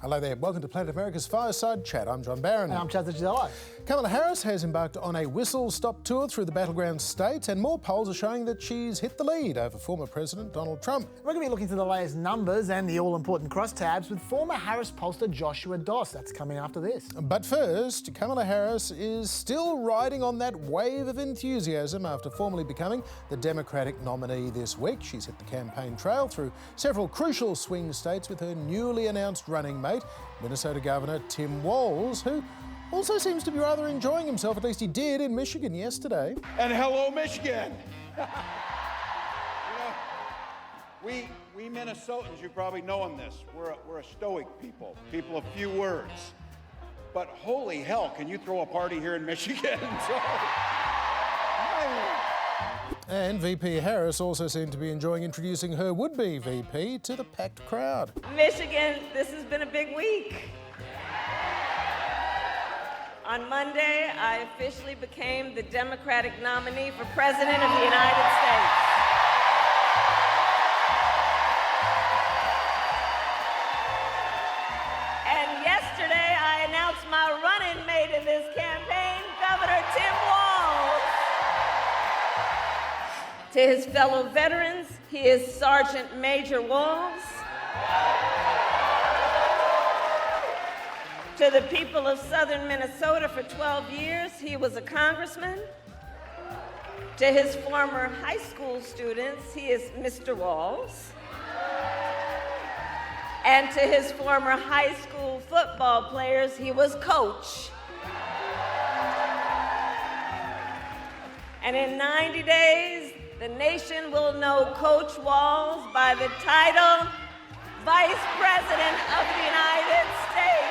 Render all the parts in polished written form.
Hello there, welcome to Planet America's Fireside Chat. I'm John Barron. And I'm Licciardello. Kamala Harris has embarked on a whistle-stop tour through the battleground states, and more polls are showing that she's hit the lead over former President Donald Trump. We're going to be looking to the latest numbers and the all-important crosstabs with former Harris pollster Joshua Doss. That's coming after this. But first, Kamala Harris is still riding on that wave of enthusiasm after formally becoming the Democratic nominee this week. She's hit the campaign trail through several crucial swing states with her newly announced running mate, Minnesota Governor Tim Walz, who also seems to be rather enjoying himself, at least he did in Michigan yesterday. And hello, Michigan. We Minnesotans, you probably know this, we're a stoic people of few words. But holy hell, can you throw a party here in Michigan? And VP Harris also seemed to be enjoying introducing her would-be VP to the packed crowd. Michigan, this has been a big week. On Monday, I officially became the Democratic nominee for President of the United States. And yesterday, I announced my running mate in this campaign, Governor Tim Walz. To his fellow veterans, he is Sergeant Major Walz. To the people of southern Minnesota for 12 years, he was a congressman. To his former high school students, he is Mr. Walz. And to his former high school football players, he was Coach. And in 90 days, the nation will know Coach Walz by the title Vice President of the United States.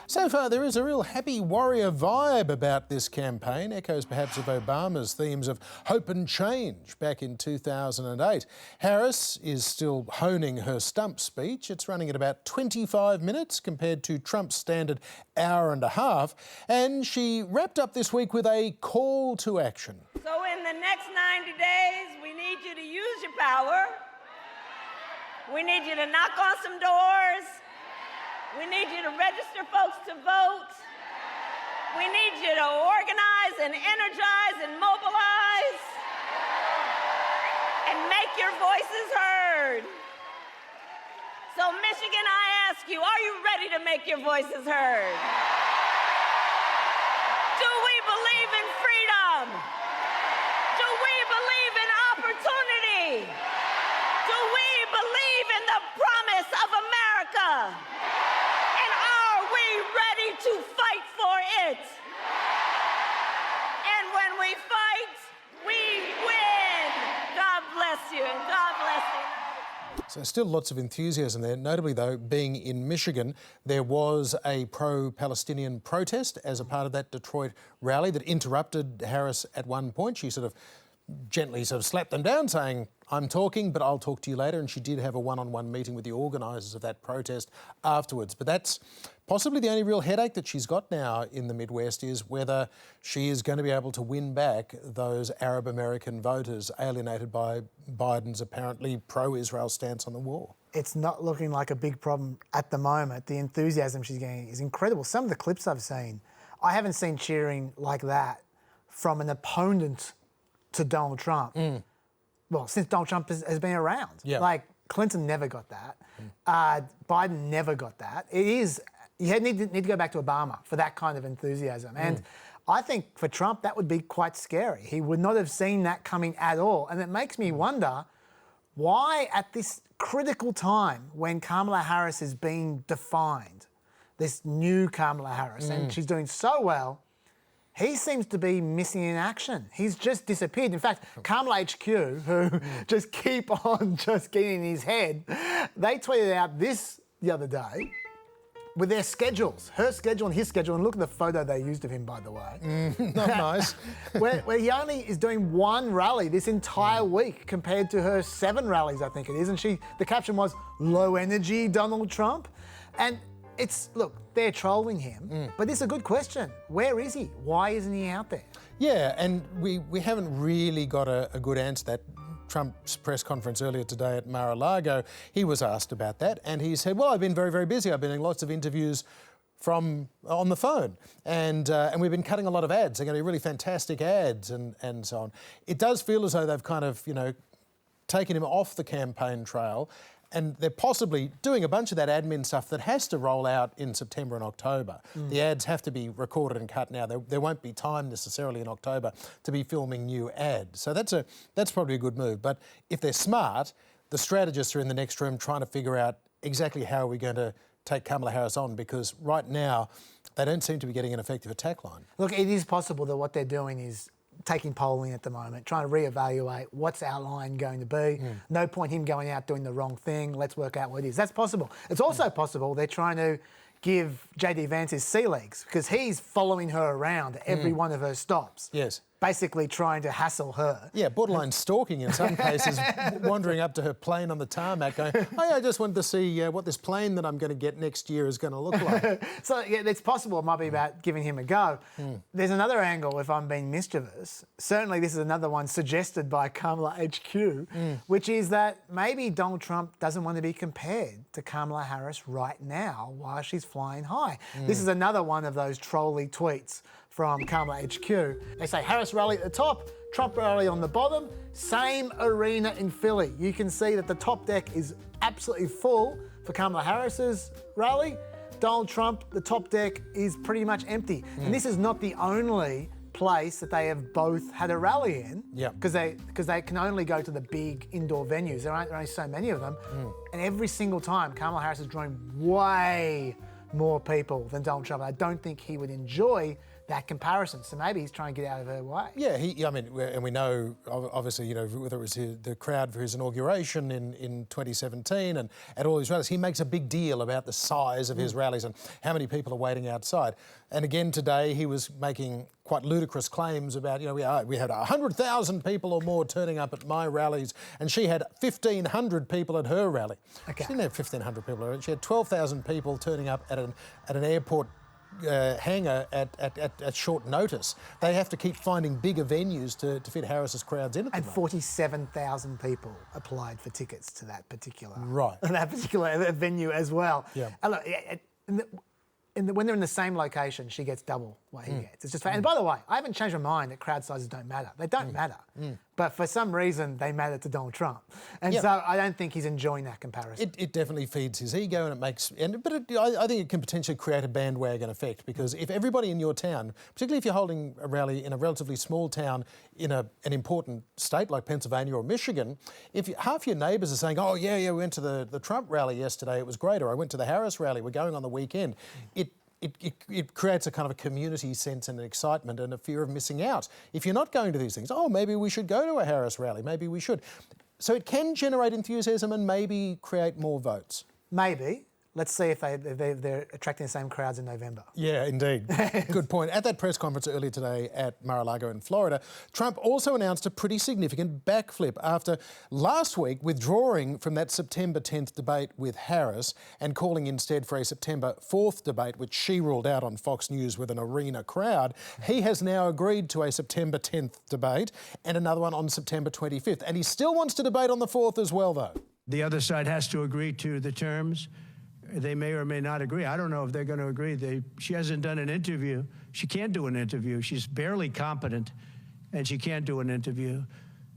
So far, there is a real happy warrior vibe about this campaign, echoes perhaps of Obama's themes of hope and change back in 2008. Harris is still honing her stump speech. It's running at about 25 minutes compared to Trump's standard hour and a half. And she wrapped up this week with a call to action. So in the next 90 days, we need you to use your power. We need you to knock on some doors. We need you to register folks to vote. We need you to organize and energize and mobilize and make your voices heard. So Michigan, I ask you, are you ready to make your voices heard? Do we believe in freedom? Do we believe in opportunity? Do we believe in the promise of America? Ready to fight for it. And when we fight, we win. God bless you, and God bless you. So still lots of enthusiasm there. Notably, though, being in Michigan, there was a pro-Palestinian protest as a part of that Detroit rally that interrupted Harris at one point. She gently slapped them down, saying, I'm talking, but I'll talk to you later. And she did have a one-on-one meeting with the organisers of that protest afterwards. But that's possibly the only real headache that she's got now in the Midwest, is whether she is going to be able to win back those Arab American voters alienated by Biden's apparently pro-Israel stance on the war. It's not looking like a big problem at the moment. The enthusiasm she's getting is incredible. Some of the clips I've seen, I haven't seen cheering like that from an opponent to Donald Trump. Well, since Donald Trump has been around. Yep. Like, Clinton never got that. Biden never got that. You need to go back to Obama for that kind of enthusiasm. And I think for Trump, that would be quite scary. He would not have seen that coming at all. And it makes me wonder why at this critical time when Kamala Harris is being defined, this new Kamala Harris, and she's doing so well, he seems to be missing in action. He's just disappeared. In fact, Kamala HQ, who just keep on just getting in his head, they tweeted out this the other day with their schedules, her schedule and his schedule, and look at the photo they used of him, by the way. Not nice. where he only is doing one rally this entire week compared to her 7 rallies, I think it is. And the caption was, low energy Donald Trump. And look, they're trolling him, but it's a good question. Where is he? Why isn't he out there? Yeah, and we haven't really got a good answer to that. Trump's press conference earlier today at Mar-a-Lago, he was asked about that, and he said, well, I've been very, very busy. I've been doing lots of interviews on the phone, and we've been cutting a lot of ads. They're going to be really fantastic ads and so on. It does feel as though they've kind of, taken him off the campaign trail, and they're possibly doing a bunch of that admin stuff that has to roll out in September and October. The ads have to be recorded and cut now. There won't be time necessarily in October to be filming new ads. So that's probably a good move. But if they're smart, the strategists are in the next room trying to figure out exactly how are we going to take Kamala Harris on, because right now they don't seem to be getting an effective attack line. Look, it is possible that what they're doing is taking polling at the moment, trying to reevaluate what's our line going to be. No point him going out doing the wrong thing. Let's work out what it is. That's possible. It's also possible they're trying to give JD Vance his sea legs, because he's following her around at every one of her stops. Yes. Basically trying to hassle her. Yeah, borderline stalking in some cases, wandering up to her plane on the tarmac going, oh yeah, I just wanted to see what this plane that I'm going to get next year is going to look like. So yeah, it's possible it might be about giving him a go. There's another angle, if I'm being mischievous. Certainly this is another one suggested by Kamala HQ, which is that maybe Donald Trump doesn't want to be compared to Kamala Harris right now while she's flying high. This is another one of those trolly tweets from Kamala HQ. They say Harris rally at the top, Trump rally on the bottom, same arena in Philly. You can see that the top deck is absolutely full for Kamala Harris's rally. Donald Trump, the top deck is pretty much empty. And this is not the only place that they have both had a rally in, because they can only go to the big indoor venues. There aren't only so many of them. And every single time, Kamala Harris is drawing way more people than Donald Trump. I don't think he would enjoy that comparison. So maybe he's trying to get out of her way. Yeah, and we know, obviously, whether it was the crowd for his inauguration in 2017 and at all his rallies, he makes a big deal about the size of his rallies and how many people are waiting outside. And again today, he was making quite ludicrous claims about, we had 100,000 people or more turning up at my rallies, and she had 1,500 people at her rally. Okay. She didn't have 1,500 people at her. She had 12,000 people turning up at an airport hangar at short notice. They have to keep finding bigger venues to fit Harris's crowds in at the And moment. 47,000 people applied for tickets to that particular venue as well. Yeah. And look, when they're in the same location, she gets double what he gets. It's just, and by the way, I haven't changed my mind that crowd sizes don't matter. They don't matter. But for some reason, they matter to Donald Trump. And so I don't think he's enjoying that comparison. It definitely feeds his ego, and it makes. I think it can potentially create a bandwagon effect, because if everybody in your town, particularly if you're holding a rally in a relatively small town in an important state like Pennsylvania or Michigan, if half your neighbours are saying, "Oh yeah, we went to the Trump rally yesterday, it was great," or "I went to the Harris rally, we're going on the weekend," it creates a kind of a community sense and an excitement and a fear of missing out. If you're not going to these things, maybe we should go to a Harris rally, maybe we should. So it can generate enthusiasm and maybe create more votes. Maybe. Let's see if they're attracting the same crowds in November. Yeah, indeed. Good point. At that press conference earlier today at Mar-a-Lago in Florida, Trump also announced a pretty significant backflip after last week withdrawing from that September 10th debate with Harris and calling instead for a September 4th debate, which she ruled out on Fox News with an arena crowd. He has now agreed to a September 10th debate and another one on September 25th. And he still wants to debate on the 4th as well, though. The other side has to agree to the terms. They may or may not agree. I don't know if they're going to agree. She hasn't done an interview. She can't do an interview. She's barely competent, and she can't do an interview.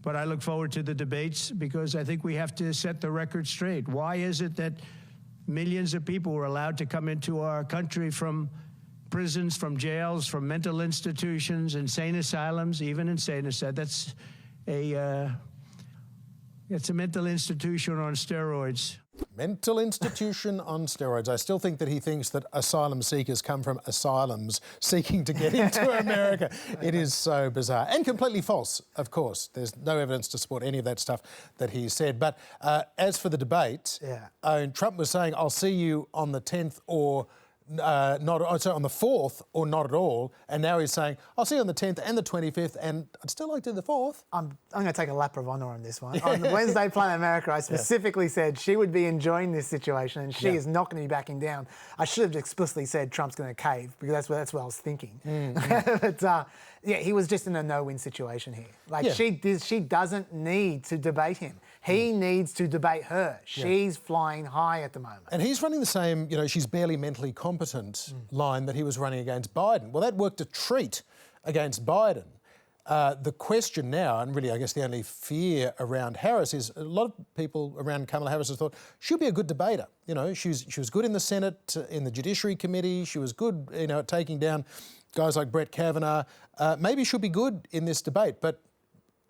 But I look forward to the debates, because I think we have to set the record straight. Why is it that millions of people were allowed to come into our country from prisons, from jails, from mental institutions, insane asylums, even insane asylums? It's a mental institution on steroids. Mental institution on steroids. I still think that he thinks that asylum seekers come from asylums seeking to get into America. It is so bizarre and completely false, of course. There's no evidence to support any of that stuff that he said. But as for the debate, Trump was saying, I'll see you on the 10th or on the 4th or not at all, and now he's saying, I'll see you on the 10th and the 25th, and I'd still like to do the 4th. I'm going to take a lap of honour on this one. On Wednesday Planet America, I specifically said she would be enjoying this situation and she is not going to be backing down. I should have explicitly said Trump's going to cave, because that's what I was thinking. But he was just in a no-win situation here. Like she doesn't need to debate him. He needs to debate her. She's flying high at the moment. And he's running the same, she's barely mentally competent line that he was running against Biden. Well, that worked a treat against Biden. The question now, and really I guess the only fear around Harris, is a lot of people around Kamala Harris have thought she'll be a good debater. She was good in the Senate, in the Judiciary Committee. She was good, at taking down guys like Brett Kavanaugh. Maybe she'll be good in this debate, but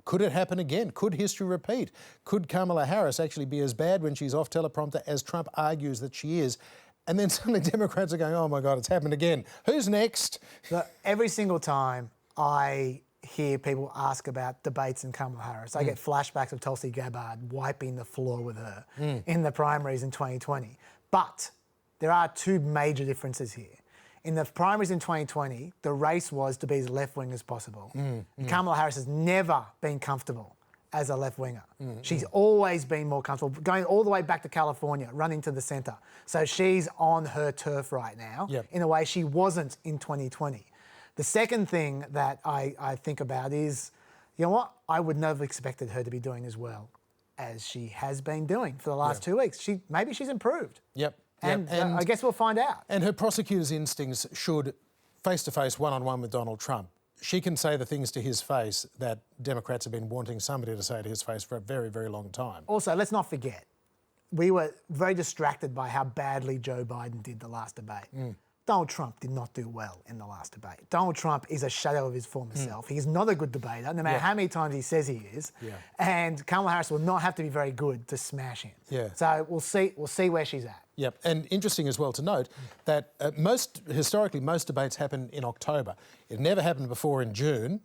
could it happen again? Could history repeat? Could Kamala Harris actually be as bad when she's off teleprompter as Trump argues that she is? And then suddenly Democrats are going, oh my God, it's happened again. Who's next? So every single time I hear people ask about debates and Kamala Harris, I get flashbacks of Tulsi Gabbard wiping the floor with her in the primaries in 2020. But there are two major differences here. In the primaries in 2020, the race was to be as left-wing as possible. Kamala Harris has never been comfortable as a left-winger. She's always been more comfortable, going all the way back to California, running to the centre. So she's on her turf right now in a way she wasn't in 2020. The second thing that I think about is, you know what? I would never have expected her to be doing as well as she has been doing for the last 2 weeks. Maybe she's improved. And I guess we'll find out. And her prosecutor's instincts should, face-to-face, one-on-one with Donald Trump, she can say the things to his face that Democrats have been wanting somebody to say to his face for a very, very long time. Also, let's not forget, we were very distracted by how badly Joe Biden did the last debate. Donald Trump did not do well in the last debate. Donald Trump is a shadow of his former self. He's not a good debater, no matter how many times he says he is. And Kamala Harris will not have to be very good to smash him. So we'll see where she's at. And interesting as well to note that historically most debates happen in October. It never happened before in June.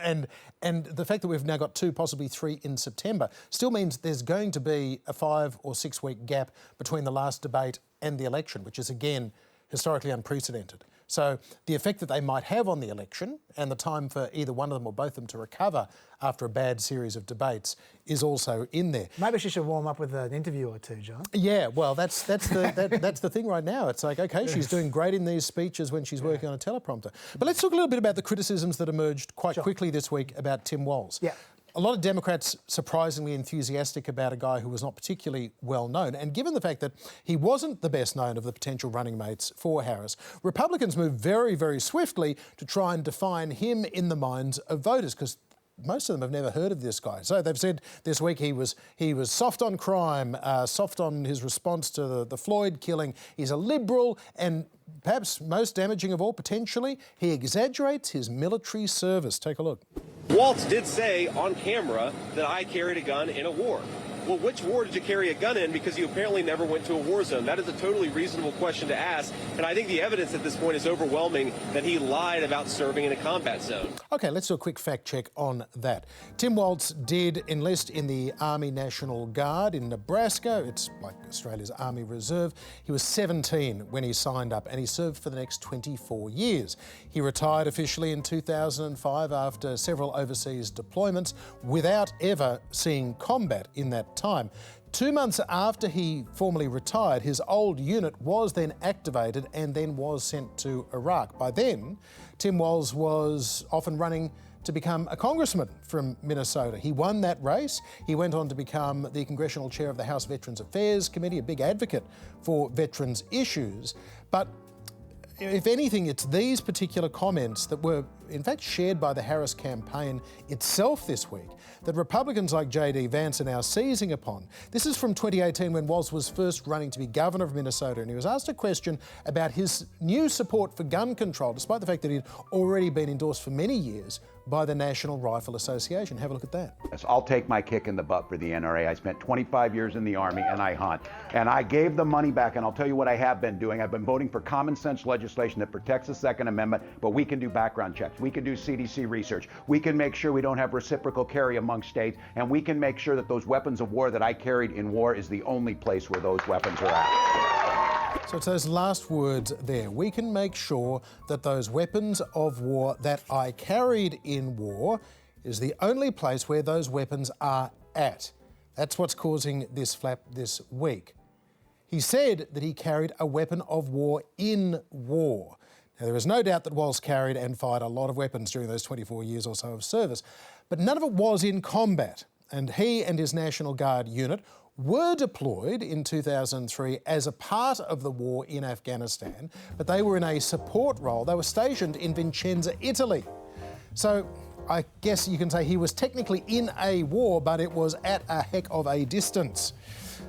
and the fact that we've now got 2, possibly 3 in September still means there's going to be a 5 or 6 week gap between the last debate and the election, which is again historically unprecedented. So the effect that they might have on the election and the time for either one of them or both of them to recover after a bad series of debates is also in there. Maybe she should warm up with an interview or two, John. Yeah, well, that's the thing right now. It's like, OK, she's doing great in these speeches when she's working on a teleprompter. But let's talk a little bit about the criticisms that emerged quite quickly this week about Tim Walz. A lot of Democrats surprisingly enthusiastic about a guy who was not particularly well known. And given the fact that he wasn't the best known of the potential running mates for Harris, Republicans moved very, very swiftly to try and define him in the minds of voters, because most of them have never heard of this guy. So they've said this week he was soft on crime, soft on his response to the Floyd killing. He's a liberal, and perhaps most damaging of all, potentially, he exaggerates his military service. Take a look. Walz did say on camera that I carried a gun in a war. Well, which war did you carry a gun in? Because you apparently never went to a war zone. That is a totally reasonable question to ask. And I think the evidence at this point is overwhelming that he lied about serving in a combat zone. OK, let's do a quick fact check on that. Tim Walz did enlist in the Army National Guard in Nebraska. It's like Australia's Army Reserve. He was 17 when he signed up, and he served for the next 24 years. He retired officially in 2005 after several overseas deployments without ever seeing combat in that time. 2 months after he formally retired, his old unit was then activated and then was sent to Iraq. By then, Tim Walz was often running to become a congressman from Minnesota. He won that race. He went on to become the congressional chair of the House Veterans Affairs Committee, a big advocate for veterans issues. But if anything, it's these particular comments that were in fact shared by the Harris campaign itself this week that Republicans like JD Vance are now seizing upon. This is from 2018 when Walz was first running to be governor of Minnesota, and he was asked a question about his new support for gun control, despite the fact that he'd already been endorsed for many years by the National Rifle Association. Have a look at that. Yes, I'll take my kick in the butt for the NRA. I spent 25 years in the Army and I hunt. And I gave the money back, and I'll tell you what I have been doing. I've been voting for common sense legislation that protects the Second Amendment, but we can do background checks. We can do CDC research. We can make sure we don't have reciprocal carry among states, and we can make sure that those weapons of war that I carried in war is the only place where those weapons are at. So it's those last words there. We can make sure that those weapons of war that I carried in war is the only place where those weapons are at. That's what's causing this flap this week. He said that he carried a weapon of war in war. Now, there is no doubt that Walz carried and fired a lot of weapons during those 24 years or so of service, but none of it was in combat. And he and his National Guard unit were deployed in 2003 as a part of the war in Afghanistan, but they were in a support role. They were stationed in Vicenza, Italy. So I guess you can say he was technically in a war, but it was at a heck of a distance.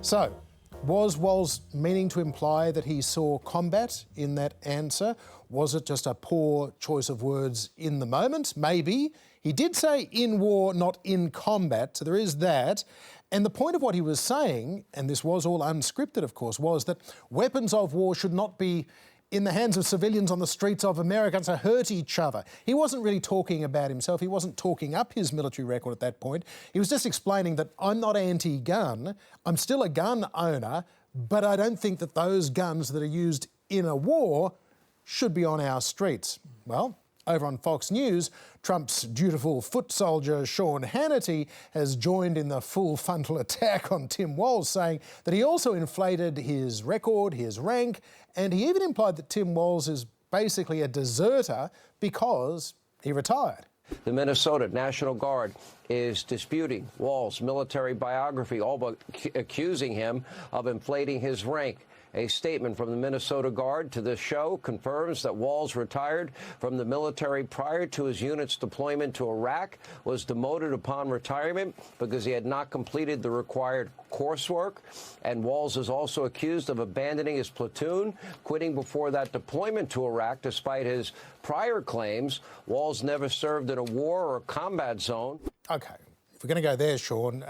So, was Walz meaning to imply that he saw combat in that answer? Was it just a poor choice of words in the moment? Maybe. He did say in war, not in combat, so there is that. And the point of what he was saying, and this was all unscripted, of course, was that weapons of war should not be in the hands of civilians on the streets of America to hurt each other. He wasn't really talking about himself. He wasn't talking up his military record at that point. He was just explaining that I'm not anti-gun. I'm still a gun owner, but I don't think that those guns that are used in a war should be on our streets. Well, over on Fox News, Trump's dutiful foot soldier Sean Hannity has joined in the full frontal attack on Tim Walz, saying that he also inflated his record, his rank, and he even implied that Tim Walz is basically a deserter because he retired. The Minnesota National Guard is disputing Walz's military biography, all but accusing him of inflating his rank. A statement from the Minnesota Guard to this show confirms that Walz retired from the military prior to his unit's deployment to Iraq, was demoted upon retirement because he had not completed the required coursework, and Walz is also accused of abandoning his platoon, quitting before that deployment to Iraq, despite his prior claims Walz never served in a war or a combat zone. OK, if we're going to go there, Sean,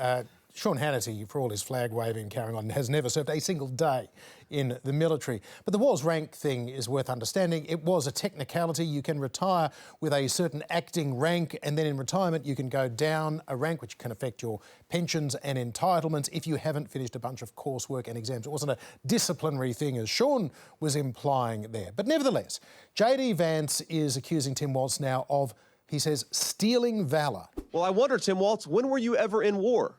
Sean Hannity, for all his flag waving and carrying on, has never served a single day in the military. But the Walz rank thing is worth understanding. It was a technicality. You can retire with a certain acting rank, and then in retirement you can go down a rank, which can affect your pensions and entitlements if you haven't finished a bunch of coursework and exams. It wasn't a disciplinary thing, as Sean was implying there. But nevertheless, JD Vance is accusing Tim Walz now of, he says, stealing valour. Well, I wonder, Tim Walz, when were you ever in war?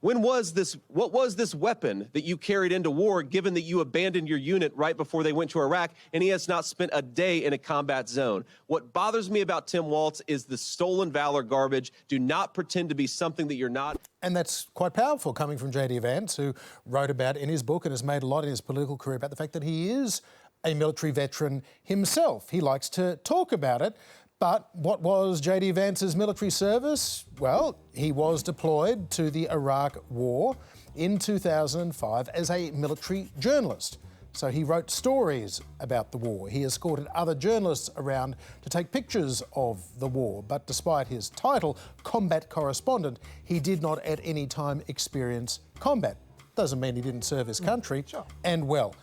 When was this, what was this weapon that you carried into war, given that you abandoned your unit right before they went to Iraq, and he has not spent a day in a combat zone? What bothers me about Tim Walz is the stolen valor garbage. Do not pretend to be something that you're not. And that's quite powerful coming from JD Vance, who wrote about in his book and has made a lot in his political career about the fact that he is a military veteran himself. He likes to talk about it. But what was JD Vance's military service? Well, he was deployed to the Iraq War in 2005 as a military journalist. So he wrote stories about the war. He escorted other journalists around to take pictures of the war. But despite his title, combat correspondent, he did not at any time experience combat. Doesn't mean he didn't serve his country, and well.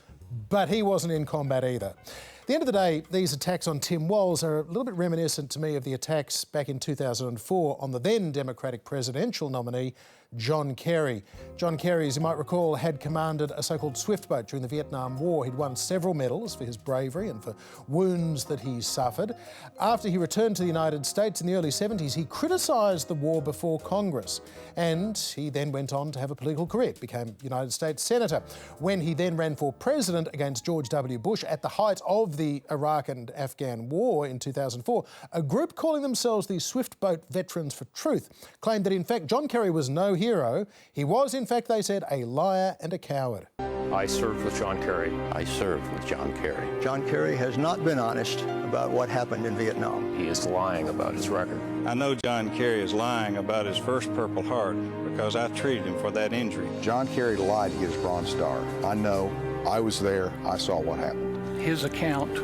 But he wasn't in combat either. At the end of the day, these attacks on Tim Walz are a little bit reminiscent to me of the attacks back in 2004 on the then Democratic presidential nominee, John Kerry. John Kerry, as you might recall, had commanded a so-called swift boat during the Vietnam War. He'd won several medals for his bravery and for wounds that he suffered. After he returned to the United States in the early 70s, he criticised the war before Congress, and he then went on to have a political career, became United States Senator. When he then ran for president against George W. Bush at the height of the Iraq and Afghan War in 2004, a group calling themselves the Swift Boat Veterans for Truth claimed that, in fact, John Kerry was no hero. He was, in fact, they said, a liar and a coward. I served with John Kerry. I served with John Kerry. John Kerry has not been honest about what happened in Vietnam. He is lying about his record. I know John Kerry is lying about his first Purple Heart because I treated him for that injury. John Kerry lied to get his Bronze Star. I know. I was there. I saw what happened. His account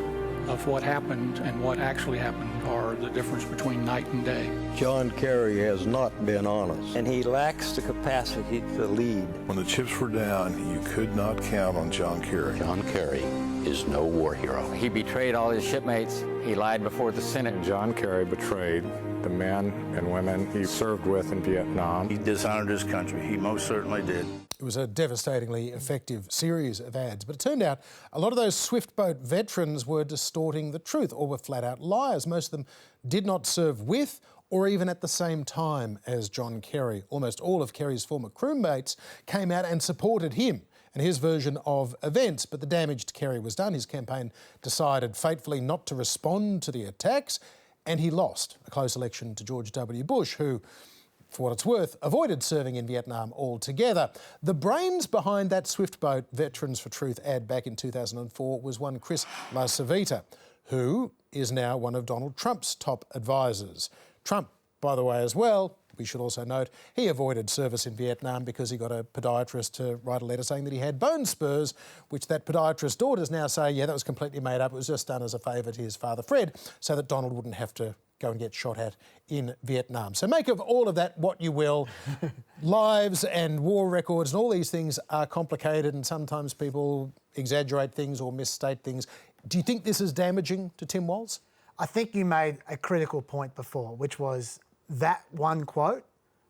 of what happened and what actually happened are the difference between night and day. John Kerry has not been honest, and he lacks the capacity to lead. When the chips were down, you could not count on John Kerry. John Kerry is no war hero. He betrayed all his shipmates. He lied before the Senate. John Kerry betrayed the men and women he served with in Vietnam. He dishonored his country. He most certainly did. It was a devastatingly effective series of ads, but it turned out a lot of those swift boat veterans were distorting the truth or were flat out liars. Most of them did not serve with or even at the same time as John Kerry. Almost all of Kerry's former crewmates came out and supported him and his version of events, but the damage to Kerry was done. His campaign decided fatefully not to respond to the attacks, and he lost a close election to George W. Bush, who, for what it's worth, avoided serving in Vietnam altogether. The brains behind that Swiftboat Veterans for Truth ad back in 2004 was one Chris LaCivita, who is now one of Donald Trump's top advisors. Trump, by the way, as well, we should also note, he avoided service in Vietnam because he got a podiatrist to write a letter saying that he had bone spurs, which that podiatrist's daughters now say, yeah, that was completely made up. It was just done as a favour to his father, Fred, so that Donald wouldn't have to go and get shot at in Vietnam. So make of all of that what you will. Lives and war records and all these things are complicated, and sometimes people exaggerate things or misstate things. Do you think this is damaging to Tim Walz? I think you made a critical point before, which was that one quote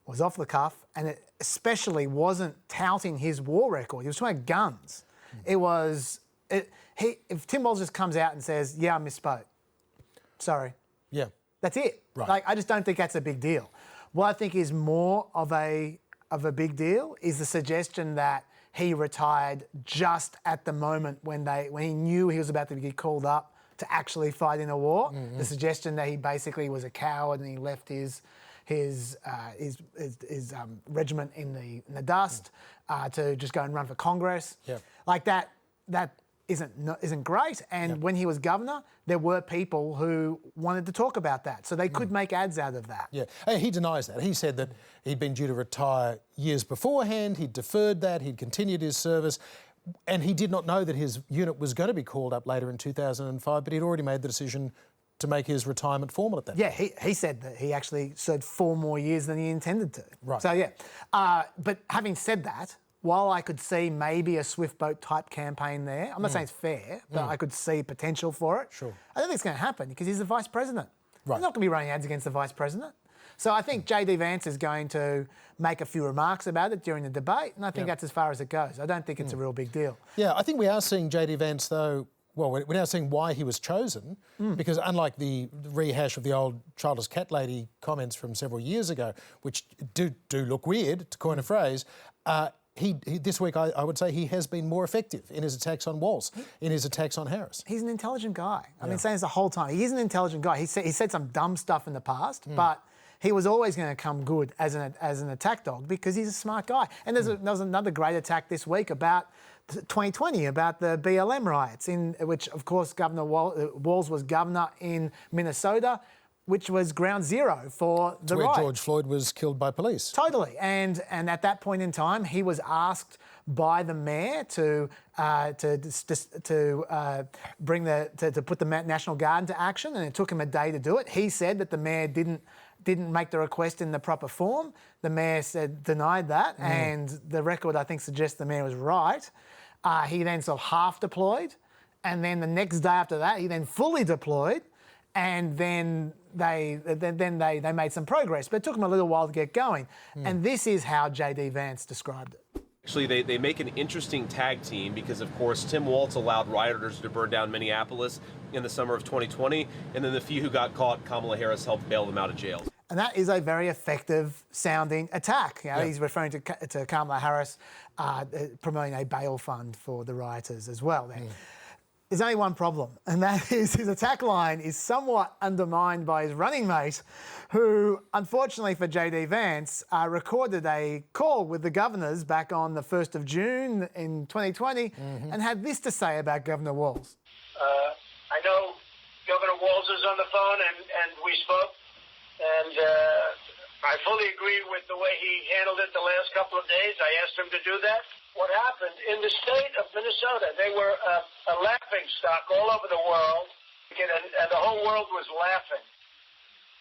was off the cuff, and it especially wasn't touting his war record. He was talking about guns. It was... if Tim Walz just comes out and says, yeah, I misspoke, sorry. Yeah. That's it. Right. Like, I just don't think that's a big deal. What I think is more of a big deal is the suggestion that he retired just at the moment when he knew he was about to get called up to actually fight in a war. Mm-hmm. The suggestion that he basically was a coward and he left his regiment in the dust to just go and run for Congress. Yep. Like that isn't great. And when he was governor, there were people who wanted to talk about that, so they could make ads out of that. Yeah, he denies that. He said that he'd been due to retire years beforehand. He'd deferred that. He'd continued his service. And he did not know that his unit was going to be called up later in 2005, but he'd already made the decision to make his retirement formal at that point. Yeah, he said that he actually served 4 more years than he intended to. Right. So, yeah. But having said that, while I could see maybe a Swiftboat type campaign there, I'm not saying it's fair, but I could see potential for it. Sure. I don't think it's going to happen because he's the vice president. Right. He's not going to be running ads against the vice president. So I think JD Vance is going to make a few remarks about it during the debate, and I think that's as far as it goes. I don't think it's a real big deal. Yeah, I think we are seeing JD Vance, though, well, we're now seeing why he was chosen, because unlike the rehash of the old childless cat lady comments from several years ago, which do look weird, to coin a phrase, he this week, I would say he has been more effective in his attacks on Walz, in his attacks on Harris. He's an intelligent guy. I've been saying this the whole time. He is an intelligent guy. He said some dumb stuff in the past, but he was always going to come good as an attack dog because he's a smart guy. And there was another great attack this week about 2020, about the BLM riots, in which, of course, Governor Walz was governor in Minnesota, which was ground zero for the riot. Where George Floyd was killed by police. Totally. And at that point in time, he was asked by the mayor to put the National Guard into action, and it took him a day to do it. He said that the mayor didn't make the request in the proper form. The mayor denied that, and the record, I think, suggests the mayor was right. He then sort of half deployed, and then the next day after that, he then fully deployed, and then they made some progress. But it took him a little while to get going. And this is how JD Vance described it. Actually, they make an interesting tag team because, of course, Tim Walz allowed rioters to burn down Minneapolis in the summer of 2020, and then the few who got caught, Kamala Harris helped bail them out of jail. And that is a very effective sounding attack. He's referring to Kamala Harris promoting a bail fund for the rioters as well. There's only one problem, and that is his attack line is somewhat undermined by his running mate, who, unfortunately for JD Vance, recorded a call with the governors back on the 1st of June in 2020 and had this to say about Governor Walz. I know Governor Walz is on the phone, and we spoke, and I fully agree with the way he handled it the last couple of days. I asked him to do that. What happened in the state of Minnesota, they were a laughing stock all over the world, and the whole world was laughing.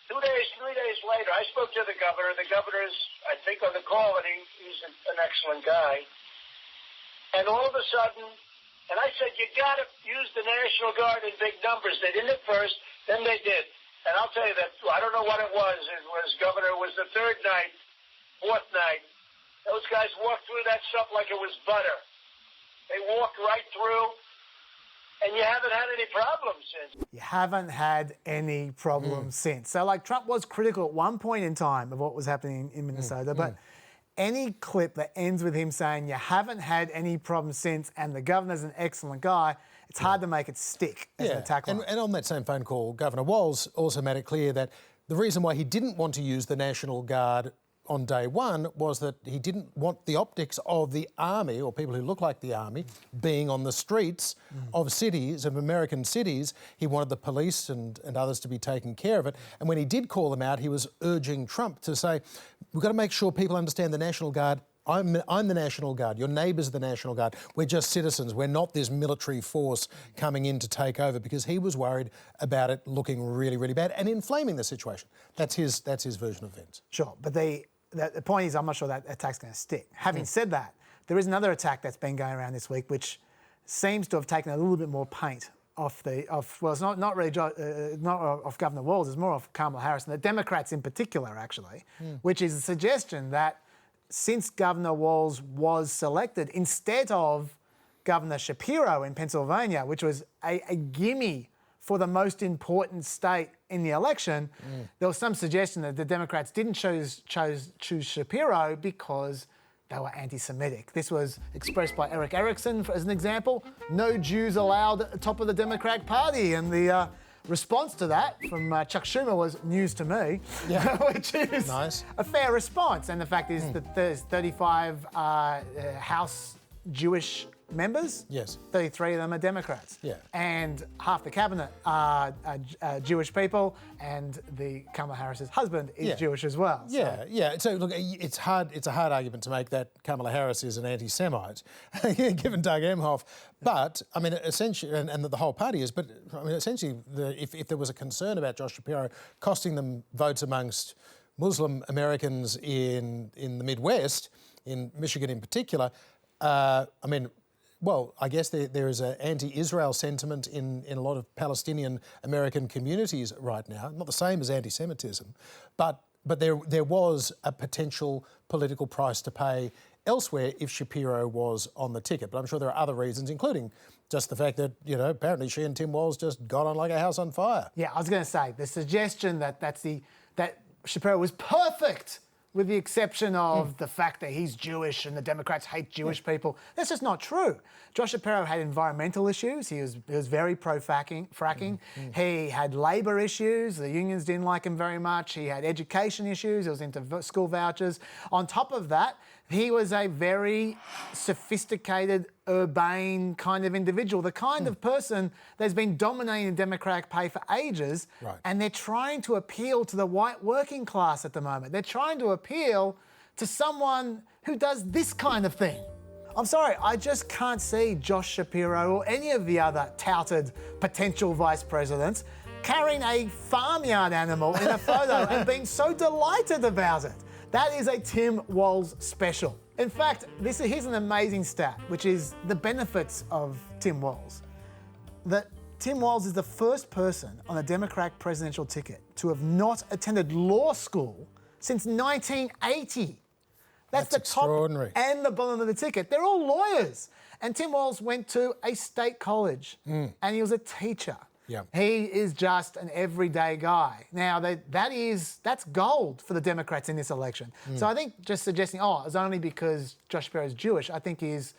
3 days later, I spoke to the governor. The governor's, I think, on the call, and he's an excellent guy. And all of a sudden, and I said, you got to use the National Guard in big numbers. They didn't at first, then they did. And I'll tell you that, I don't know what it was. It was the third night, fourth night. Those guys walked through that stuff like it was butter. They walked right through, and you haven't had any problems since. You haven't had any problems since. So, like, Trump was critical at one point in time of what was happening in Minnesota, but any clip that ends with him saying you haven't had any problems since and the governor's an excellent guy, it's hard to make it stick as an attack line. And on that same phone call, Governor Walz also made it clear that the reason why he didn't want to use the National Guard on day one was that he didn't want the optics of the army, or people who look like the army, being on the streets of cities, of American cities. He wanted the police and others to be taking care of it. And when he did call them out, he was urging Trump to say, we've got to make sure people understand the National Guard. I'm the National Guard. Your neighbours are the National Guard. We're just citizens. We're not this military force coming in to take over, because he was worried about it looking really, really bad and inflaming the situation. That's his version of events. Sure, but the point is, I'm not sure that attack's going to stick. Having said that, there is another attack that's been going around this week, which seems to have taken a little bit more paint off it's not really not off Governor Walz, it's more off Kamala Harris and the Democrats in particular, actually, which is the suggestion that since Governor Walz was selected instead of Governor Shapiro in Pennsylvania, which was a gimme for the most important state in the election, there was some suggestion that the Democrats didn't choose Shapiro because they were anti-Semitic. This was expressed by Eric Erickson as an example. No Jews allowed at the top of the Democratic Party, and the response to that from Chuck Schumer was news to me, which is nice. A fair response. And the fact is that there's 35 House Jewish members. Yes. 33 of them are Democrats. Yeah. And half the cabinet are Jewish people, and the Kamala Harris's husband is Jewish as well. Yeah, yeah. So look, it's a hard argument to make that Kamala Harris is an anti-Semite, given Doug Emhoff. But I mean, essentially, and the whole party is. But I mean, essentially, if there was a concern about Josh Shapiro costing them votes amongst Muslim Americans in the Midwest, in Michigan in particular, I mean. Well, I guess there is an anti-Israel sentiment in a lot of Palestinian American communities right now. Not the same as anti-Semitism, but there was a potential political price to pay elsewhere if Shapiro was on the ticket. But I'm sure there are other reasons, including just the fact that, you know, apparently she and Tim Walz just got on like a house on fire. Yeah, I was going to say, the suggestion that Shapiro was perfect, with the exception of the fact that he's Jewish and the Democrats hate Jewish people. That's just not true. Josh Shapiro had environmental issues. He was very pro-fracking. He had labour issues. The unions didn't like him very much. He had education issues. He was into school vouchers. On top of that, he was a very sophisticated, urbane kind of individual, the kind of person that's been dominating the Democratic Party for ages, and they're trying to appeal to the white working class at the moment. They're trying to appeal to someone who does this kind of thing. I'm sorry, I just can't see Josh Shapiro or any of the other touted potential vice presidents carrying a farmyard animal in a photo and being so delighted about it. That is a Tim Walz special. In fact, here's an amazing stat, which is the benefits of Tim Walz. That Tim Walz is the first person on a Democratic presidential ticket to have not attended law school since 1980. That's the extraordinary. Top and the bottom of the ticket. They're all lawyers. And Tim Walz went to a state college and he was a teacher. Yeah. He is just an everyday guy. Now, that's gold for the Democrats in this election. So I think just suggesting, it's only because Josh Shapiro is Jewish, I think it's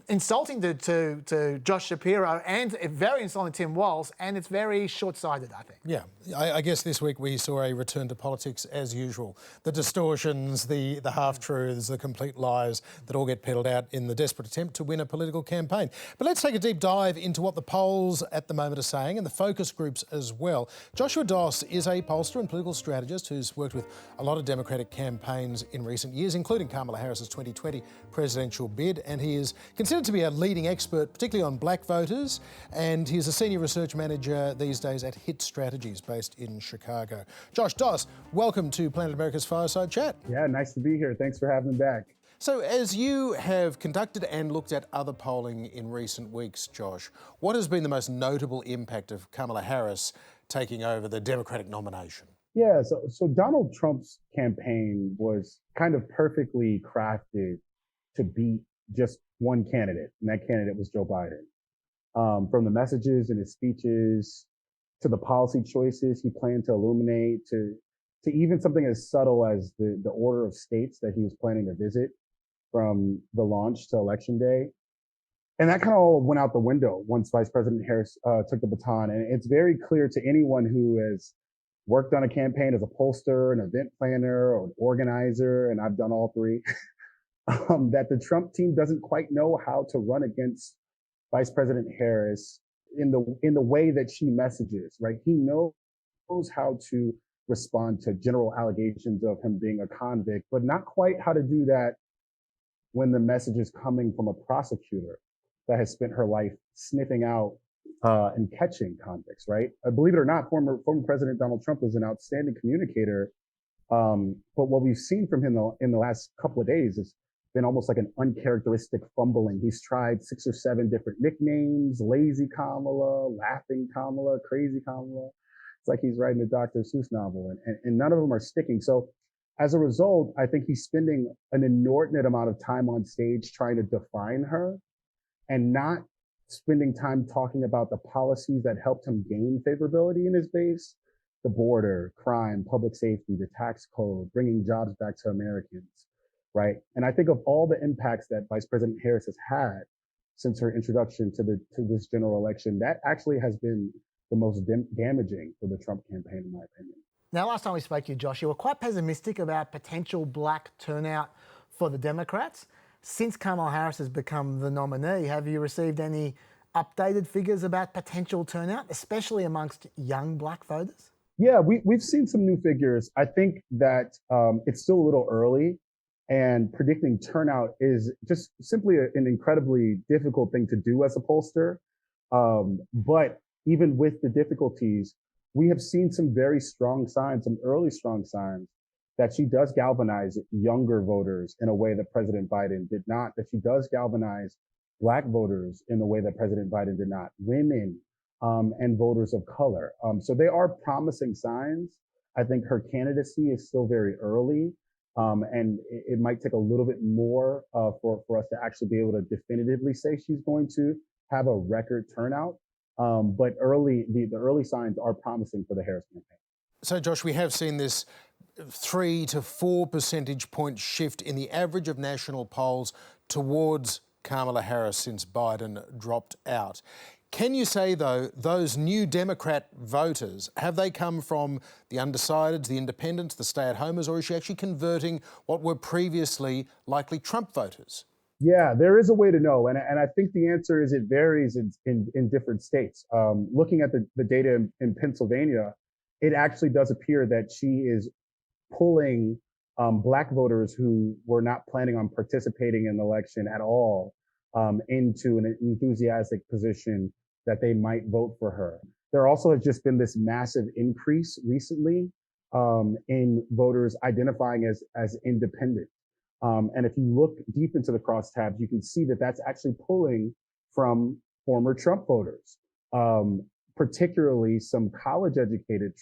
insulting to Josh Shapiro and very insulting to Tim Walz, and it's very short-sighted, I think. Yeah, I guess this week we saw a return to politics as usual. The distortions, the half-truths, the complete lies that all get peddled out in the desperate attempt to win a political campaign. But let's take a deep dive into what the polls at the moment are saying, and the focus groups as well. Joshua Doss is a pollster and political strategist who's worked with a lot of Democratic campaigns in recent years, including Kamala Harris's 2020 presidential bid, and he is considered to be a leading expert, particularly on black voters, and he's a senior research manager these days at Hit Strategies, based in Chicago. Josh Doss, welcome to Planet America's Fireside Chat. Yeah, nice to be here. Thanks for having me back. So as you have conducted and looked at other polling in recent weeks, Josh, what has been the most notable impact of Kamala Harris taking over the Democratic nomination? Yeah, so Donald Trump's campaign was kind of perfectly crafted to beat just one candidate, and that candidate was Joe Biden. From the messages and his speeches to the policy choices he planned to illuminate to even something as subtle as the order of states that he was planning to visit from the launch to election day. And that kind of all went out the window once Vice President Harris took the baton. And it's very clear to anyone who has worked on a campaign as a pollster, an event planner, or an organizer, and I've done all three, that the Trump team doesn't quite know how to run against Vice President Harris in the way that she messages, right? He knows how to respond to general allegations of him being a convict, but not quite how to do that when the message is coming from a prosecutor that has spent her life sniffing out and catching convicts, right? Believe it or not, former President Donald Trump was an outstanding communicator. But what we've seen from him in the last couple of days has been almost like an uncharacteristic fumbling. He's tried 6 or 7 different nicknames: Lazy Kamala, Laughing Kamala, Crazy Kamala. It's like he's writing a Dr. Seuss novel, and none of them are sticking. So as a result, I think he's spending an inordinate amount of time on stage trying to define her and not spending time talking about the policies that helped him gain favorability in his base: the border, crime, public safety, the tax code, bringing jobs back to Americans, right? And I think of all the impacts that Vice President Harris has had since her introduction to this general election, that actually has been the most damaging for the Trump campaign, in my opinion. Now, last time we spoke to you, Josh, you were quite pessimistic about potential black turnout for the Democrats. Since Kamala Harris has become the nominee, have you received any updated figures about potential turnout, especially amongst young black voters? Yeah, we've seen some new figures. I think that it's still a little early, and predicting turnout is just simply an incredibly difficult thing to do as a pollster. But even with the difficulties, we have seen some very strong signs, some early strong signs, that she does galvanize younger voters in a way that President Biden did not, that she does galvanize Black voters in the way that President Biden did not, women and voters of color. So they are promising signs. I think her candidacy is still very early, and it might take a little bit more for us to actually be able to definitively say she's going to have a record turnout. But the early signs are promising for the Harris campaign. So, Josh, we have seen this 3 to 4 percentage point shift in the average of national polls towards Kamala Harris since Biden dropped out. Can you say, though, those new Democrat voters, have they come from the undecideds, the independents, the stay-at-homers, or is she actually converting what were previously likely Trump voters? Yeah, there is a way to know. And I think the answer is it varies in different states. Looking at the data in Pennsylvania, it actually does appear that she is pulling Black voters who were not planning on participating in the election at all into an enthusiastic position that they might vote for her. There also has just been this massive increase recently in voters identifying as independent. And if you look deep into the crosstabs, you can see that that's actually pulling from former Trump voters, particularly some college-educated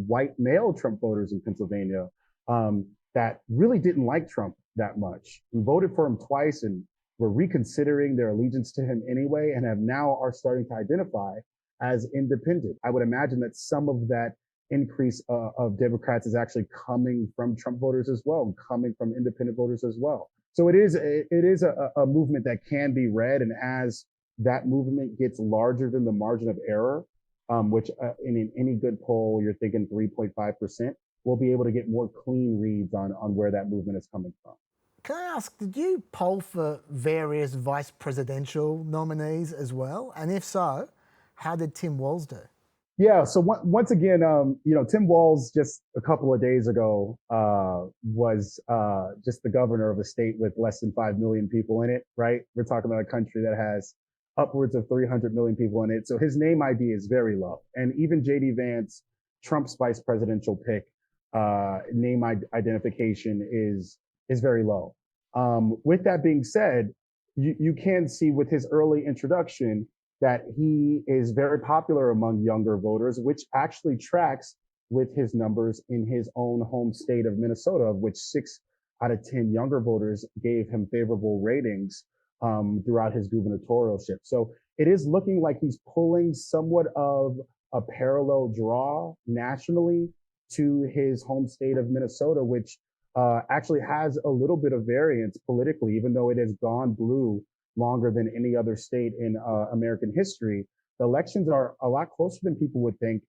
white male Trump voters in Pennsylvania that really didn't like Trump that much and voted for him twice and were reconsidering their allegiance to him anyway, and are starting to identify as independent. I would imagine that some of that increase of Democrats is actually coming from Trump voters as well, and coming from independent voters as well. So it is a movement that can be read, and as that movement gets larger than the margin of error, which in any good poll you're thinking 3.5%, we'll be able to get more clean reads on where that movement is coming from. Can I ask, did you poll for various vice presidential nominees as well? And if so, how did Tim Walz do? Yeah, so once again, Tim Walz just a couple of days ago was just the governor of a state with less than 5 million people in it, right? We're talking about a country that has upwards of 300 million people in it. So his name ID is very low. And even JD Vance, Trump's vice presidential pick, name identification is very low. With that being said, you can see with his early introduction that he is very popular among younger voters, which actually tracks with his numbers in his own home state of Minnesota, of which 6 out of 10 younger voters gave him favorable ratings throughout his gubernatorialship. So it is looking like he's pulling somewhat of a parallel draw nationally to his home state of Minnesota, which actually has a little bit of variance politically, even though it has gone blue longer than any other state in American history. The elections are a lot closer than people would think.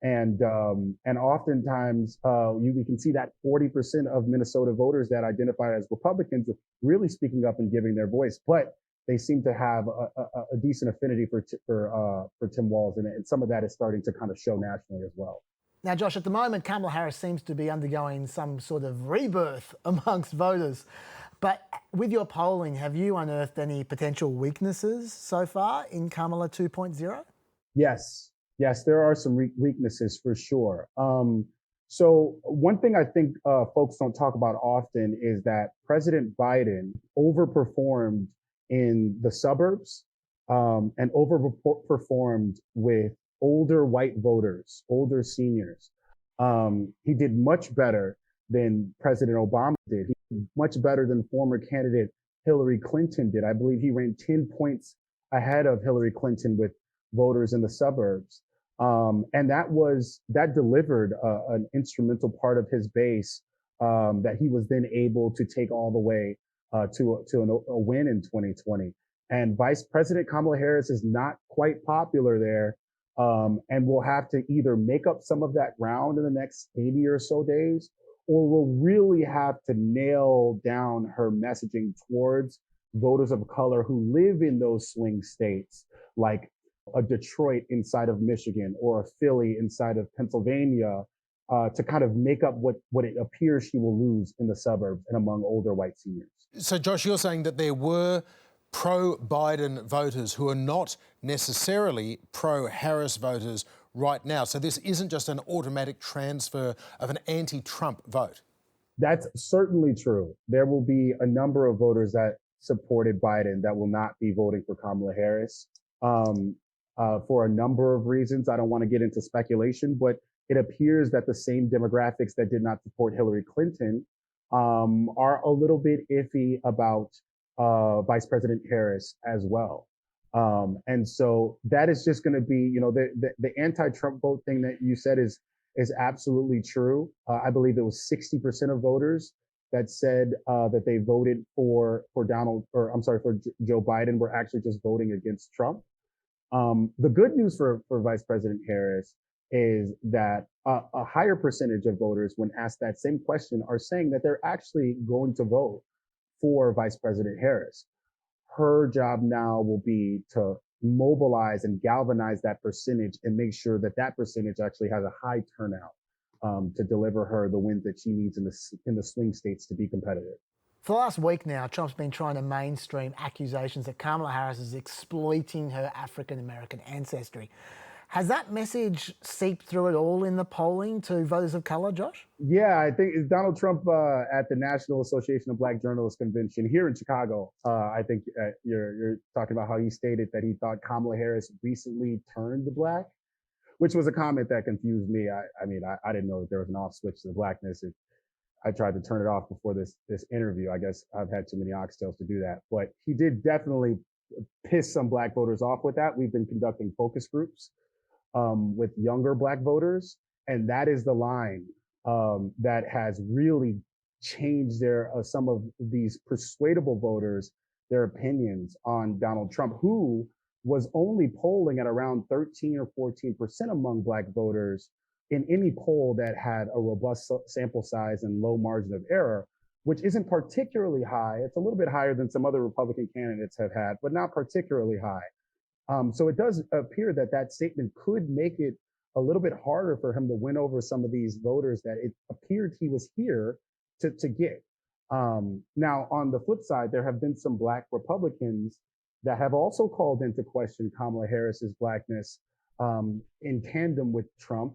And oftentimes we can see that 40% of Minnesota voters that identify as Republicans are really speaking up and giving their voice, but they seem to have a decent affinity for Tim Walz, and some of that is starting to kind of show nationally as well. Now, Josh, at the moment, Kamala Harris seems to be undergoing some sort of rebirth amongst voters. But with your polling, have you unearthed any potential weaknesses so far in Kamala 2.0? Yes, there are some weaknesses for sure. So one thing I think folks don't talk about often is that President Biden overperformed in the suburbs and overperformed with older white voters, older seniors. He did much better than President Obama did. He did much better than former candidate Hillary Clinton did. I believe he ran 10 points ahead of Hillary Clinton with voters in the suburbs. And that delivered an instrumental part of his base that he was then able to take all the way to a win in 2020. And Vice President Kamala Harris is not quite popular there. And we'll have to either make up some of that ground in the next 80 or so days, or we'll really have to nail down her messaging towards voters of color who live in those swing states, like a Detroit inside of Michigan or a Philly inside of Pennsylvania, to kind of make up what it appears she will lose in the suburbs and among older white seniors. So, Josh, you're saying that there were pro-Biden voters who are not necessarily pro-Harris voters right now. So this isn't just an automatic transfer of an anti-Trump vote. That's certainly true. There will be a number of voters that supported Biden that will not be voting for Kamala Harris for a number of reasons. I don't want to get into speculation, but it appears that the same demographics that did not support Hillary Clinton are a little bit iffy about Vice President Harris as well. And so that is just going to be, the anti-Trump vote thing that you said is absolutely true. I believe it was 60% of voters that said that they voted for Joe Biden were actually just voting against Trump. The good news for Vice President Harris is that a higher percentage of voters, when asked that same question, are saying that they're actually going to vote for Vice President Harris. Her job now will be to mobilize and galvanize that percentage and make sure that that percentage actually has a high turnout to deliver her the wins that she needs in the swing states to be competitive. For the last week now, Trump's been trying to mainstream accusations that Kamala Harris is exploiting her African-American ancestry. Has that message seeped through at all in the polling to voters of colour, Josh? Yeah, I think it's Donald Trump at the National Association of Black Journalists Convention here in Chicago. I think you're talking about how he stated that he thought Kamala Harris recently turned black, which was a comment that confused me. I didn't know that there was an off switch to blackness. I tried to turn it off before this interview. I guess I've had too many oxtails to do that. But he did definitely piss some black voters off with that. We've been conducting focus groups with younger black voters, and that is the line that has really changed some of these persuadable voters, their opinions on Donald Trump, who was only polling at around 13 or 14% among black voters in any poll that had a robust sample size and low margin of error, which isn't particularly high. It's a little bit higher than some other Republican candidates have had, but not particularly high. So it does appear that that statement could make it a little bit harder for him to win over some of these voters that it appeared he was here to get. Now, on the flip side, there have been some black Republicans that have also called into question Kamala Harris's blackness in tandem with Trump,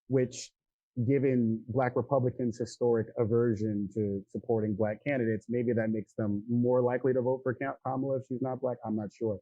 which given Black Republicans' historic aversion to supporting Black candidates, maybe that makes them more likely to vote for Kamala if she's not Black. I'm not sure.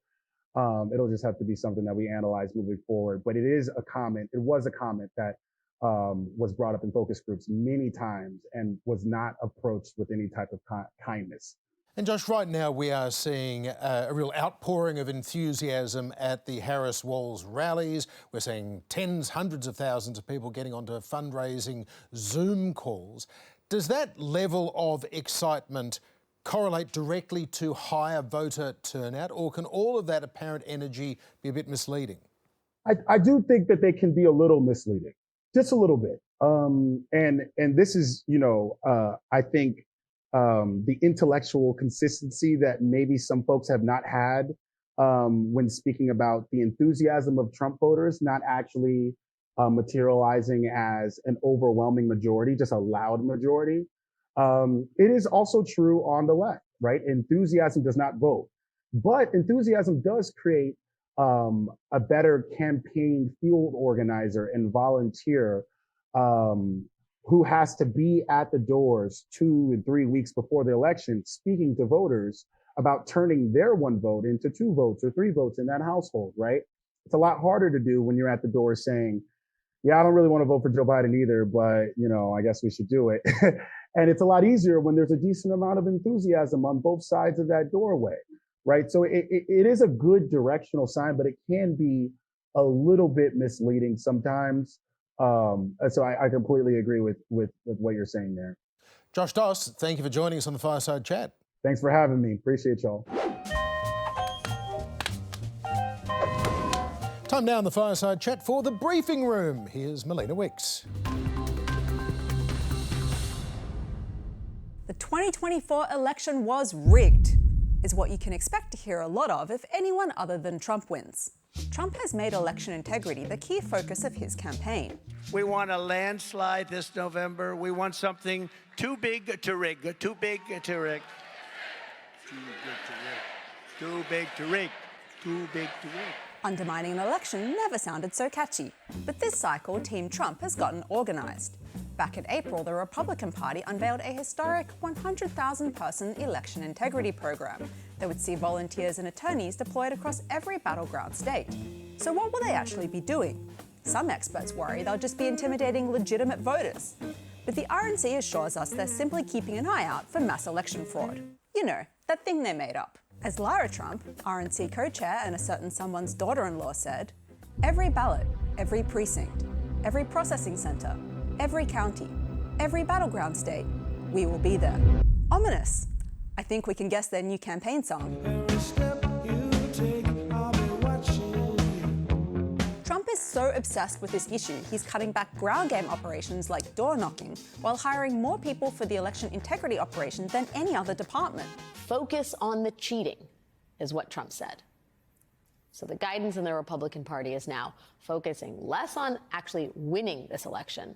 It'll just have to be something that we analyze moving forward. But it is a comment. It was a comment that was brought up in focus groups many times and was not approached with any type of kindness. And Josh, right now we are seeing a real outpouring of enthusiasm at the Harris-Walz rallies. We're seeing tens, hundreds of thousands of people getting onto fundraising Zoom calls. Does that level of excitement correlate directly to higher voter turnout, or can all of that apparent energy be a bit misleading? I do think that they can be a little misleading, just a little bit. And this is, I think, the intellectual consistency that maybe some folks have not had when speaking about the enthusiasm of Trump voters not actually materializing as an overwhelming majority, just a loud majority. It is also true on the left, right? Enthusiasm does not vote, but enthusiasm does create a better campaign field organizer and volunteer who has to be at the doors 2 and 3 weeks before the election, speaking to voters about turning their one vote into 2 votes or 3 votes in that household, right? It's a lot harder to do when you're at the door saying, yeah, I don't really want to vote for Joe Biden either, but, I guess we should do it. And it's a lot easier when there's a decent amount of enthusiasm on both sides of that doorway, right? So it is a good directional sign, but it can be a little bit misleading sometimes. So I completely agree with what you're saying there. Josh Doss, thank you for joining us on the Fireside Chat. Thanks for having me. Appreciate y'all. Time now in the Fireside Chat for the briefing room. Here's Melina Wicks. The 2024 election was rigged, is what you can expect to hear a lot of if anyone other than Trump wins. Trump has made election integrity the key focus of his campaign. We want a landslide this November. We want something too big to rig, too big to rig. Too big to rig, too big to rig, too big to rig. Undermining an election never sounded so catchy, but this cycle, Team Trump has gotten organised. Back in April, the Republican Party unveiled a historic 100,000-person election integrity program that would see volunteers and attorneys deployed across every battleground state. So what will they actually be doing? Some experts worry they'll just be intimidating legitimate voters. But the RNC assures us they're simply keeping an eye out for mass election fraud. You know, that thing they made up. As Lara Trump, RNC co-chair and a certain someone's daughter-in-law said, every ballot, every precinct, every processing center, every county, every battleground state, we will be there. Ominous. I think we can guess their new campaign song. Trump is so obsessed with this issue, he's cutting back ground game operations like door knocking, while hiring more people for the election integrity operation than any other department. Focus on the cheating, is what Trump said. So the guidance in the Republican Party is now focusing less on actually winning this election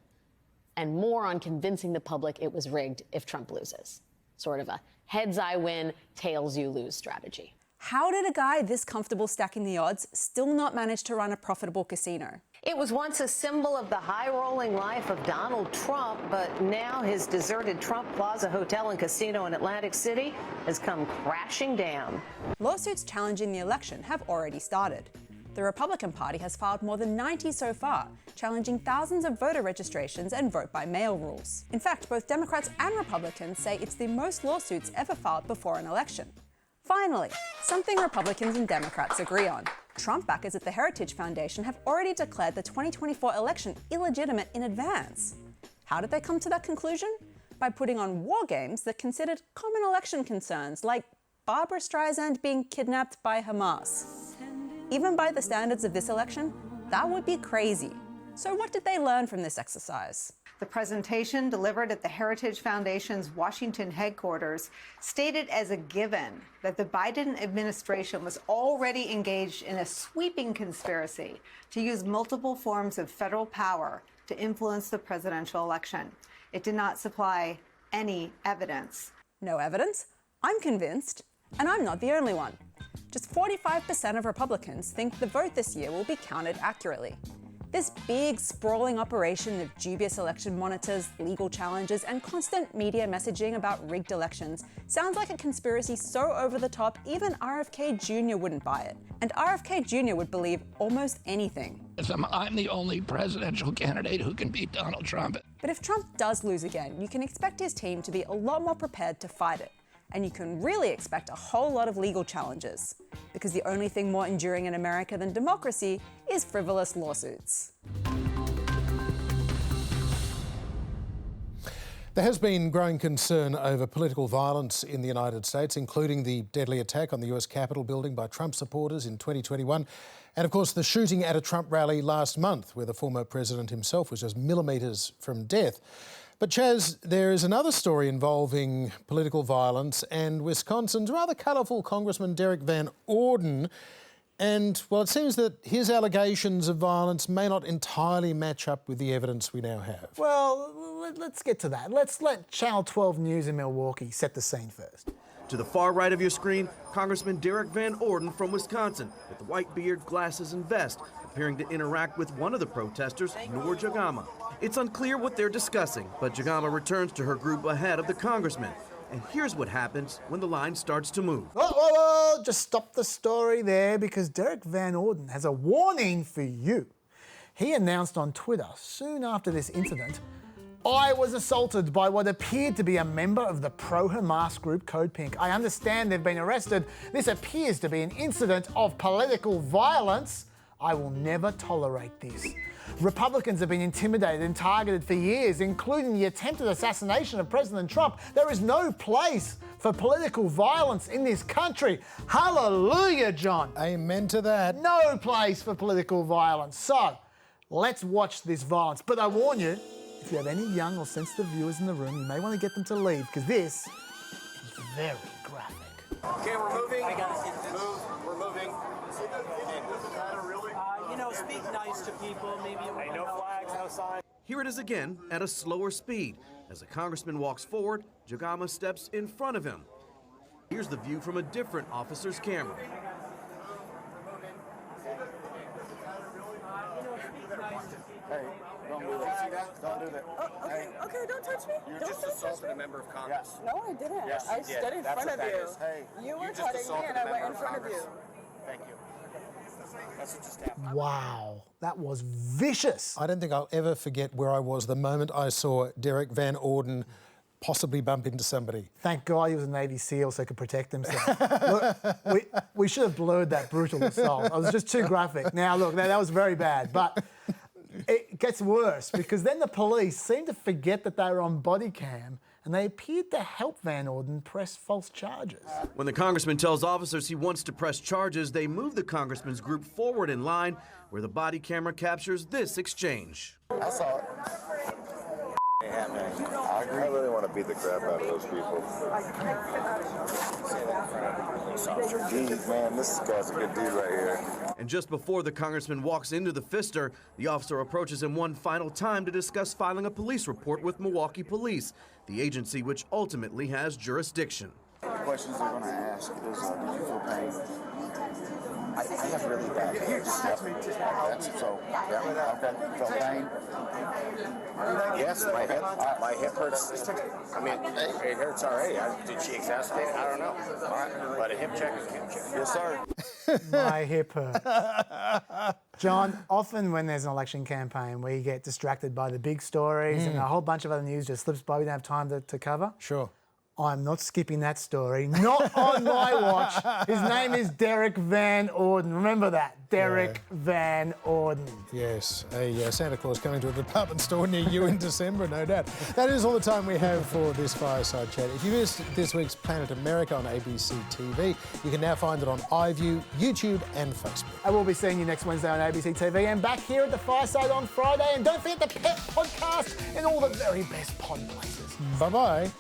and more on convincing the public it was rigged if Trump loses. Sort of a heads I win, tails you lose strategy. How did a guy this comfortable stacking the odds still not manage to run a profitable casino? It was once a symbol of the high-rolling life of Donald Trump, but now his deserted Trump Plaza Hotel and Casino in Atlantic City has come crashing down. Lawsuits challenging the election have already started. The Republican Party has filed more than 90 so far, challenging thousands of voter registrations and vote-by-mail rules. In fact, both Democrats and Republicans say it's the most lawsuits ever filed before an election. Finally, something Republicans and Democrats agree on. Trump backers at the Heritage Foundation have already declared the 2024 election illegitimate in advance. How did they come to that conclusion? By putting on war games that considered common election concerns, like Barbra Streisand being kidnapped by Hamas. Even by the standards of this election, that would be crazy. So what did they learn from this exercise? The presentation delivered at the Heritage Foundation's Washington headquarters stated as a given that the Biden administration was already engaged in a sweeping conspiracy to use multiple forms of federal power to influence the presidential election. It did not supply any evidence. No evidence? I'm convinced, and I'm not the only one. Just 45% of Republicans think the vote this year will be counted accurately. This big, sprawling operation of dubious election monitors, legal challenges, and constant media messaging about rigged elections sounds like a conspiracy so over the top even RFK Jr. wouldn't buy it. And RFK Jr. would believe almost anything. I'm the only presidential candidate who can beat Donald Trump. But if Trump does lose again, you can expect his team to be a lot more prepared to fight it. And you can really expect a whole lot of legal challenges, because the only thing more enduring in America than democracy is frivolous lawsuits. There has been growing concern over political violence in the United States, including the deadly attack on the US Capitol building by Trump supporters in 2021, and of course the shooting at a Trump rally last month, where the former president himself was just millimetres from death. But Chaz, there is another story involving political violence and Wisconsin's rather colourful Congressman Derrick Van Orden. And, well, it seems that his allegations of violence may not entirely match up with the evidence we now have. Well, let's get to that. Let's let Channel 12 News in Milwaukee set the scene first. To the far right of your screen, Congressman Derrick Van Orden from Wisconsin, with the white beard, glasses, and vest, appearing to interact with one of the protesters, Noor Jagama. It's unclear what they're discussing, but Jagama returns to her group ahead of the congressman. And here's what happens when the line starts to move. Whoa, just stop the story there, because Derrick Van Orden has a warning for you. He announced on Twitter soon after this incident, "I was assaulted by what appeared to be a member of the pro-Hamas group CodePink. I understand they've been arrested. This appears to be an incident of political violence. I will never tolerate this. Republicans have been intimidated and targeted for years, including the attempted assassination of President Trump. There is no place for political violence in this country." Hallelujah, John. Amen to that. No place for political violence. So, let's watch this violence. But I warn you, if you have any young or sensitive viewers in the room, you may want to get them to leave, because this is very graphic. Okay, we're moving. I got it. Move. We're moving. Speak nice to people. Maybe no flags, no signs. Here it is again at a slower speed. As the congressman walks forward, Jagama steps in front of him. Here's the view from a different officer's camera. Hey, don't do that. Don't do that. Oh, okay, okay, don't touch me. You just assaulted a member of Congress. Yes. No, I didn't. Yes, I stood in front of you. Hey, you were touching me and I went in front of you. Thank you. That's what just happened. Wow, that was vicious. I don't think I'll ever forget where I was the moment I saw Derrick Van Orden possibly bump into somebody. Thank God he was a Navy SEAL so he could protect himself. Look, we should have blurred that brutal assault. It was just too graphic. Now, look, that was very bad. But it gets worse, because then the police seemed to forget that they were on body cam, and they appeared to help Van Orden press false charges. When the congressman tells officers he wants to press charges, they move the congressman's group forward in line, where the body camera captures this exchange. I saw it. Yeah, man. I agree. I really want to beat the crap out of those people. Geez, man, this guy's a good dude right here. And just before the congressman walks into the fister, the officer approaches him one final time to discuss filing a police report with Milwaukee Police, the agency which ultimately has jurisdiction. The questions they're going to ask is, did you feel pain? I have really bad pain. So, yeah, okay, felt pain? Yes, my hip hurts. I mean, it hurts already. Did she exacerbate it? I don't know. All right, but a hip check is a hip check. Yes, sir. My hip hurts. John, often when there's an election campaign, we get distracted by the big stories and a whole bunch of other news just slips by we don't have time to cover. Sure. I'm not skipping that story. Not on my watch. His name is Derrick Van Orden. Remember that. Derrick Van Orden. Yes, a Santa Claus coming to a department store near you in December, no doubt. That is all the time we have for this Fireside Chat. If you missed this week's Planet America on ABC TV, you can now find it on iView, YouTube and Facebook. I will be seeing you next Wednesday on ABC TV and back here at the Fireside on Friday. And don't forget the Pet Podcast and all the very best pod places. Bye-bye.